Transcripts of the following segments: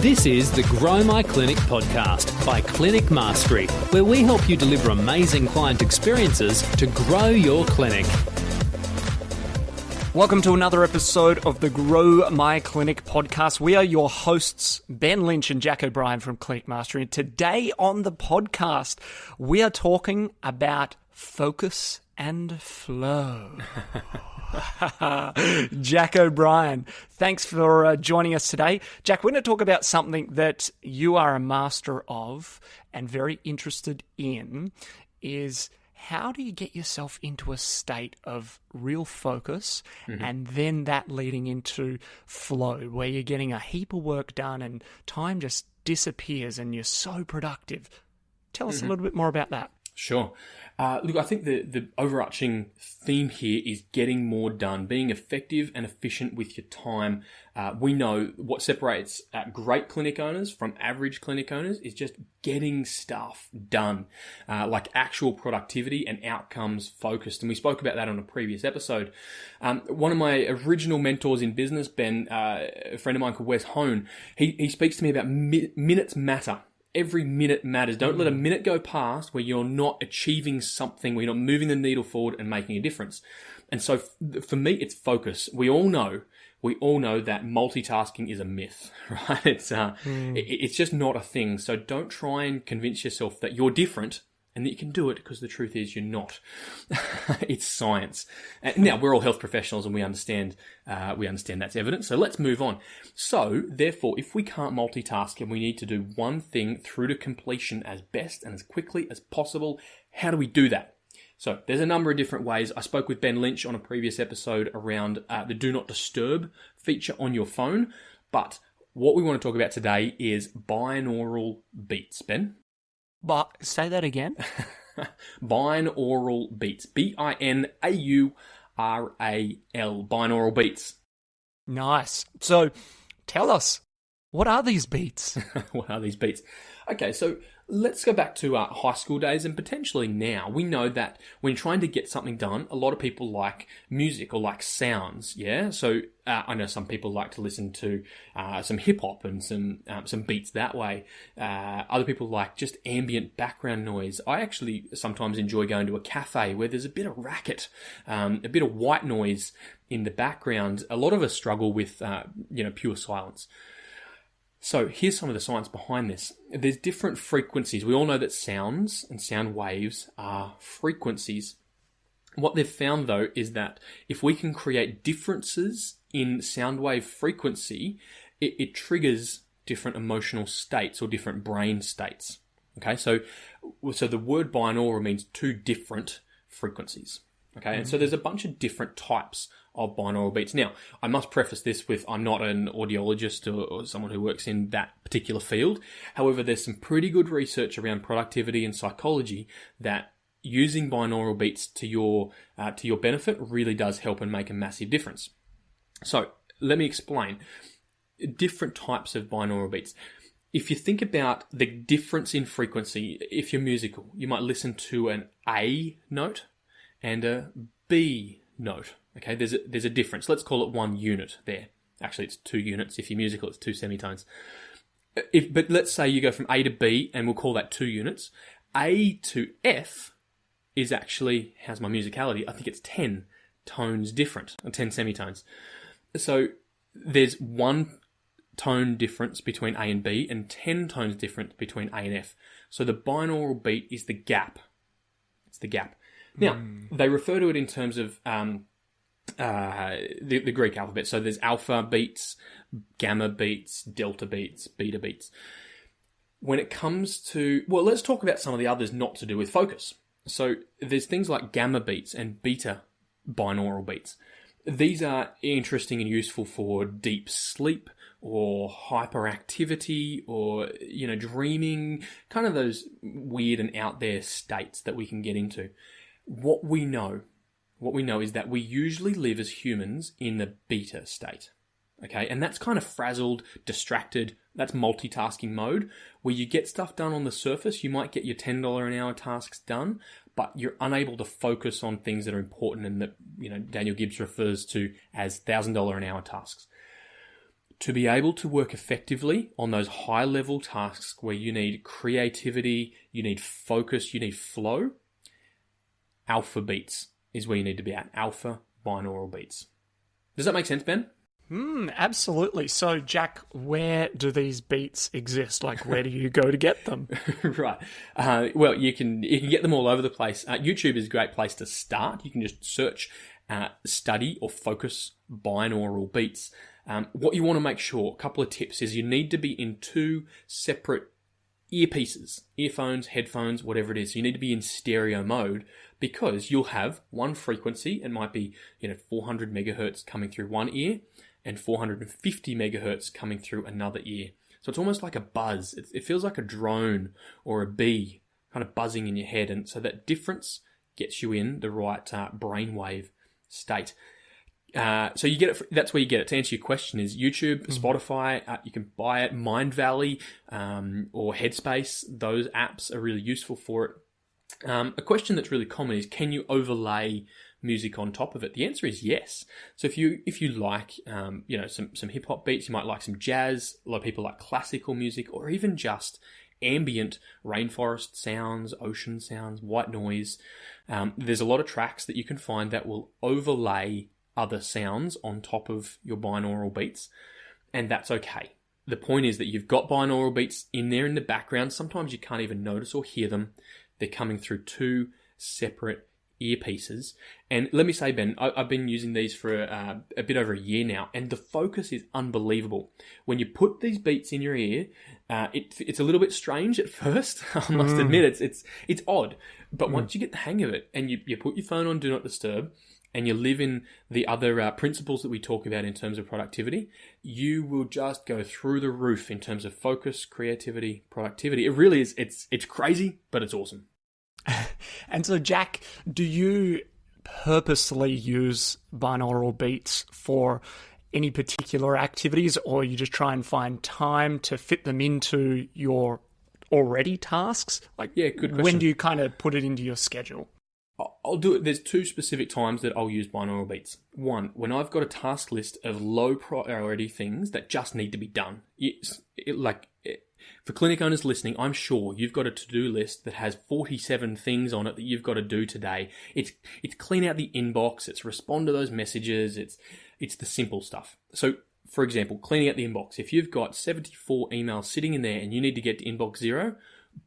This is the Grow My Clinic podcast by Clinic Mastery, where we help you deliver amazing client experiences to grow your clinic. Welcome to another episode of the Grow My Clinic podcast. We are your hosts, Ben Lynch and Jack O'Brien from Clinic Mastery. And today on the podcast, we are talking about focus and flow. Jack O'Brien, thanks for joining us today. Jack, we're going to talk about something that you are a master of and very interested in, is how do you get yourself into a state of real focus and then that leading into flow, where you're getting a heap of work done and time just disappears and you're so productive. Tell us a little bit more about that. Sure. Look, I think the overarching theme here is getting more done, being effective and efficient with your time. We know what separates great clinic owners from average clinic owners is just getting stuff done, like actual productivity and outcomes focused. And we spoke about that on a previous episode. One of my original mentors in business, Ben, a friend of mine called Wes Hone, he speaks to me about minutes matter. Every minute matters. Don't let a minute go past where you're not achieving something, where you're not moving the needle forward and making a difference. And so for me, it's focus. We all know that multitasking is a myth, right? It's just not a thing. So don't try and convince yourself that you're different and that you can do it, because the truth is you're not. It's science. Now, we're all health professionals and we understand that's evidence. So let's move on. So therefore, if we can't multitask and we need to do one thing through to completion as best and as quickly as possible, how do we do that? So there's a number of different ways. I spoke with Ben Lynch on a previous episode around the Do Not Disturb feature on your phone. But what we want to talk about today is binaural beats. Ben? But say that again. Binaural beats. Binaural. Binaural beats. Nice. So tell us, what are these beats? What are these beats? Okay, so let's go back to high school days and potentially now. We know that when trying to get something done, a lot of people like music or like sounds, yeah? So I know some people like to listen to some hip-hop and some beats that way. Other people like just ambient background noise. I actually sometimes enjoy going to a cafe where there's a bit of racket, a bit of white noise in the background. A lot of us struggle with pure silence. So here's some of the science behind this. There's different frequencies. We all know that sounds and sound waves are frequencies. What they've found, though, is that if we can create differences in sound wave frequency, it triggers different emotional states or different brain states. Okay, so the word binaural means two different frequencies. Okay, and so there's a bunch of different types of binaural beats. Now, I must preface this with I'm not an audiologist or someone who works in that particular field. However, there's some pretty good research around productivity and psychology that using binaural beats to your benefit really does help and make a massive difference. So let me explain different types of binaural beats. If you think about the difference in frequency, if you're musical, you might listen to an A note and a B note. Okay, there's a difference. Let's call it 1 unit there. Actually, it's 2 units. If you're musical, it's 2 semitones. But let's say you go from A to B, and we'll call that 2 units. A to F is actually, how's my musicality? I think it's 10 tones different, or 10 semitones. So there's 1 tone difference between A and B, and 10 tones difference between A and F. So the binaural beat is the gap. It's the gap. Now, they refer to it in terms of the Greek alphabet. So there's alpha beats, gamma beats, delta beats, beta beats. When it comes to, well, let's talk about some of the others not to do with focus. So there's things like gamma beats and beta binaural beats. These are interesting and useful for deep sleep or hyperactivity or, dreaming, kind of those weird and out there states that we can get into. What we know is that we usually live as humans in the beta state. Okay, and that's kind of frazzled, distracted. That's multitasking mode, where you get stuff done on the surface. You might get your $10 an hour tasks done, but you're unable to focus on things that are important and that, Daniel Gibbs refers to as $1,000 an hour tasks. to be able to work effectively on those high-level tasks where you need creativity, you need focus, you need flow, alpha beats is where you need to be at. Alpha binaural beats. Does that make sense, Ben? Absolutely. So, Jack, where do these beats exist? Like, where do you go to get them? Right. Well, you can get them all over the place. YouTube is a great place to start. You can just search study or focus binaural beats. What you want to make sure, a couple of tips, is you need to be in two separate earpieces, earphones, headphones, whatever it is. You need to be in stereo mode because you'll have one frequency. It might be 400 megahertz coming through one ear and 450 megahertz coming through another ear. So it's almost like a buzz. It feels like a drone or a bee kind of buzzing in your head. And so that difference gets you in the right brainwave state. So you get it. That's where you get it. To answer your question, is YouTube, Spotify. You can buy it. Mind Valley or Headspace. Those apps are really useful for it. A question that's really common is, can you overlay music on top of it? The answer is yes. So if you like some hip hop beats, you might like some jazz. A lot of people like classical music, or even just ambient rainforest sounds, ocean sounds, white noise. There's a lot of tracks that you can find that will overlay other sounds on top of your binaural beats, and that's okay. The point is that you've got binaural beats in there in the background. Sometimes you can't even notice or hear them. They're coming through two separate earpieces. And let me say, Ben, I've been using these for a bit over a year now, and the focus is unbelievable. When you put these beats in your ear, it's a little bit strange at first. I must admit, it's odd. But once you get the hang of it, and you put your phone on Do Not Disturb, and you live in the other principles that we talk about in terms of productivity, you will just go through the roof in terms of focus, creativity, productivity. It really is. It's crazy, but it's awesome. And so, Jack, do you purposely use binaural beats for any particular activities, or you just try and find time to fit them into your already tasks? Like, yeah, good question. When do you kind of put it into your schedule? I'll do it. There's two specific times that I'll use binaural beats. One, when I've got a task list of low priority things that just need to be done. For clinic owners listening, I'm sure you've got a to-do list that has 47 things on it that you've got to do today. It's clean out the inbox. It's respond to those messages. It's the simple stuff. So, for example, cleaning out the inbox. If you've got 74 emails sitting in there and you need to get to inbox 0,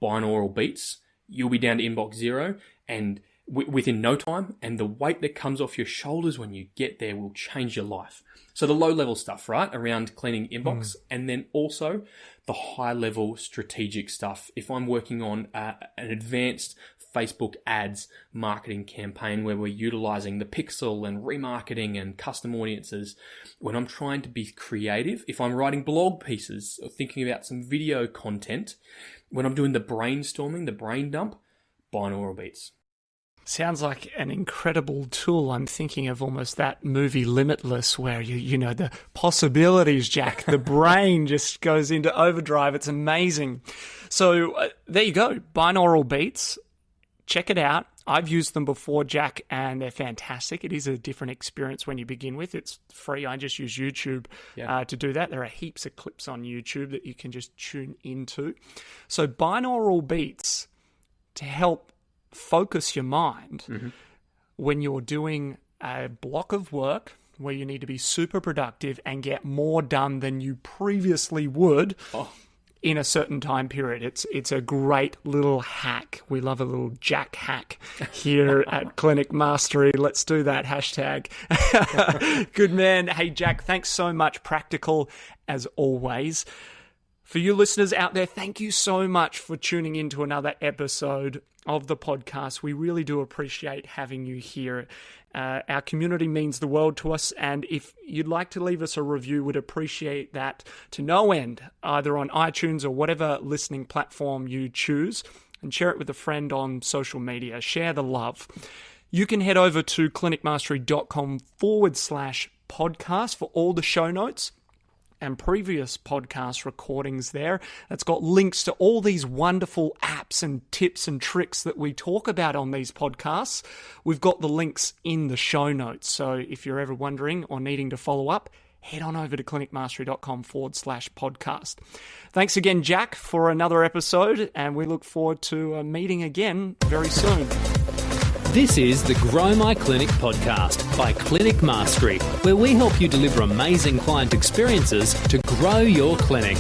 binaural beats, you'll be down to inbox 0 and within no time, and the weight that comes off your shoulders when you get there will change your life. So the low-level stuff, right, around cleaning inbox, and then also the high-level strategic stuff. If I'm working on an advanced Facebook ads marketing campaign where we're utilizing the pixel and remarketing and custom audiences, when I'm trying to be creative, if I'm writing blog pieces or thinking about some video content, when I'm doing the brainstorming, the brain dump, binaural beats. Sounds like an incredible tool. I'm thinking of almost that movie Limitless, where you know the possibilities, Jack. The brain just goes into overdrive. It's amazing. So there you go, binaural beats. Check it out. I've used them before, Jack, and they're fantastic. It is a different experience when you begin with. It's free. I just use YouTube to do that. There are heaps of clips on YouTube that you can just tune into. So binaural beats to help focus your mind when you're doing a block of work where you need to be super productive and get more done than you previously would in a certain time period. It's a great little hack. We love a little JackHack here at Clinic Mastery. Let's do that hashtag. Good man. Hey, Jack, thanks so much. Practical as always. For you listeners out there, thank you so much for tuning in to another episode of the podcast. We really do appreciate having you here. Our community means the world to us, and if you'd like to leave us a review, we'd appreciate that to no end, either on iTunes or whatever listening platform you choose, and share it with a friend on social media. Share the love. You can head over to clinicmastery.com/podcast for all the show notes and previous podcast recordings there. That's got links to all these wonderful apps and tips and tricks that we talk about on these podcasts. We've got the links in the show notes. So if you're ever wondering or needing to follow up, head on over to clinicmastery.com/podcast. Thanks again, Jack, for another episode, and we look forward to meeting again very soon. This is the Grow My Clinic podcast by Clinic Mastery, where we help you deliver amazing client experiences to grow your clinic.